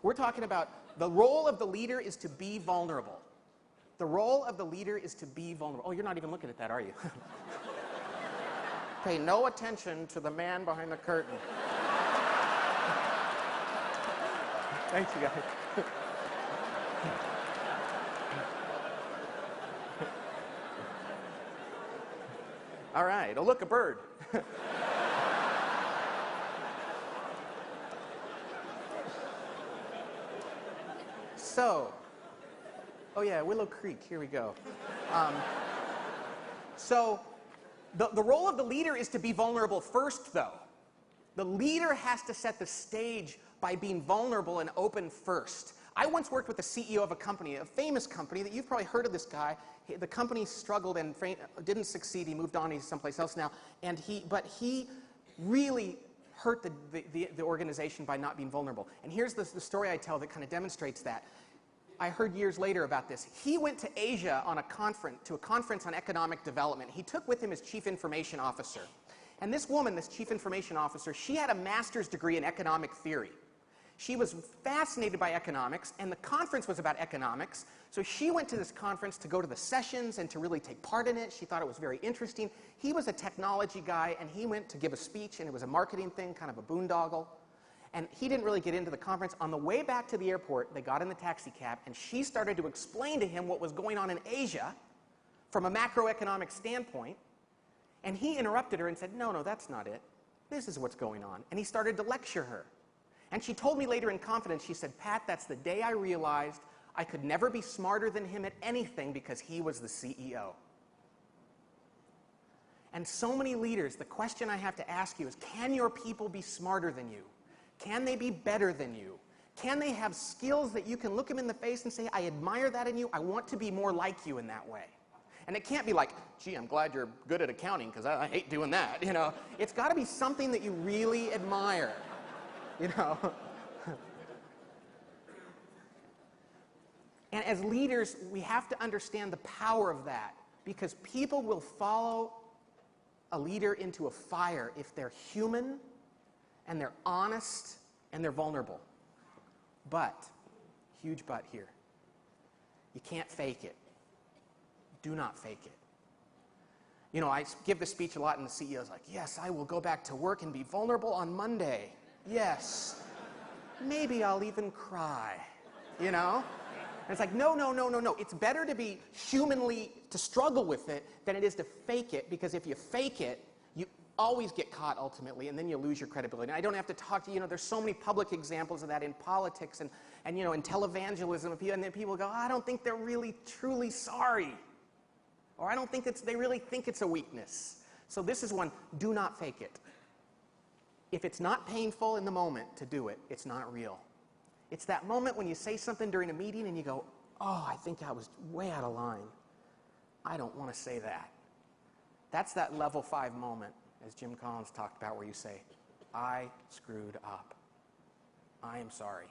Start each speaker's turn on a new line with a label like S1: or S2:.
S1: We're talking about the role of the leader is to be vulnerable. The role of the leader is to be vulnerable. Oh, you're not even looking at that, are you? Pay no attention to the man behind the curtain. Thanks, you guys. All right. Oh, look, a bird. So, oh yeah, Willow Creek, here we go. So, the role of the leader is to be vulnerable first, though. The leader has to set the stage by being vulnerable and open first. I once worked with the CEO of a company, a famous company, that you've probably heard of this guy. The company struggled and didn't succeed. He moved on, he's someplace else now. But he really hurt the organization by not being vulnerable. And here's the story I tell that kind of demonstrates that. I heard years later about this. He went to Asia on a conference on economic development. He took with him his chief information officer. And this woman, this chief information officer, she had a master's degree in economic theory. She was fascinated by economics, and the conference was about economics. So she went to this conference to go to the sessions and to really take part in it. She thought it was very interesting. He was a technology guy, and he went to give a speech, and it was a marketing thing, kind of a boondoggle. And he didn't really get into the conference. On the way back to the airport, they got in the taxi cab, and she started to explain to him what was going on in Asia from a macroeconomic standpoint. And he interrupted her and said, no, that's not it. This is what's going on. And he started to lecture her. And she told me later in confidence, she said, Pat, that's the day I realized I could never be smarter than him at anything because he was the CEO. And so many leaders, the question I have to ask you is, can your people be smarter than you? Can they be better than you? Can they have skills that you can look them in the face and say, I admire that in you, I want to be more like you in that way? And it can't be like, gee, I'm glad you're good at accounting because I hate doing that, you know. It's got to be something that you really admire, you know. And as leaders, we have to understand the power of that, because people will follow a leader into a fire if they're human and they're honest and they're vulnerable. But, huge but here, you can't fake it. Do not fake it. You know, I give this speech a lot, and the CEO's like, yes, I will go back to work and be vulnerable on Monday. Yes. Maybe I'll even cry, you know? And it's like, no. It's better to be to struggle with it than it is to fake it, because if you fake it, you always get caught ultimately, and then you lose your credibility. And I don't have to talk to you, there's so many public examples of that in politics and in televangelism, and then people go, I don't think they're really truly sorry. Or I don't think they really think it's a weakness. So this is one, do not fake it. If it's not painful in the moment to do it, it's not real. It's that moment when you say something during a meeting and you go, oh, I think I was way out of line. I don't want to say that. That's that level 5 moment, as Jim Collins talked about, where you say, I screwed up. I am sorry.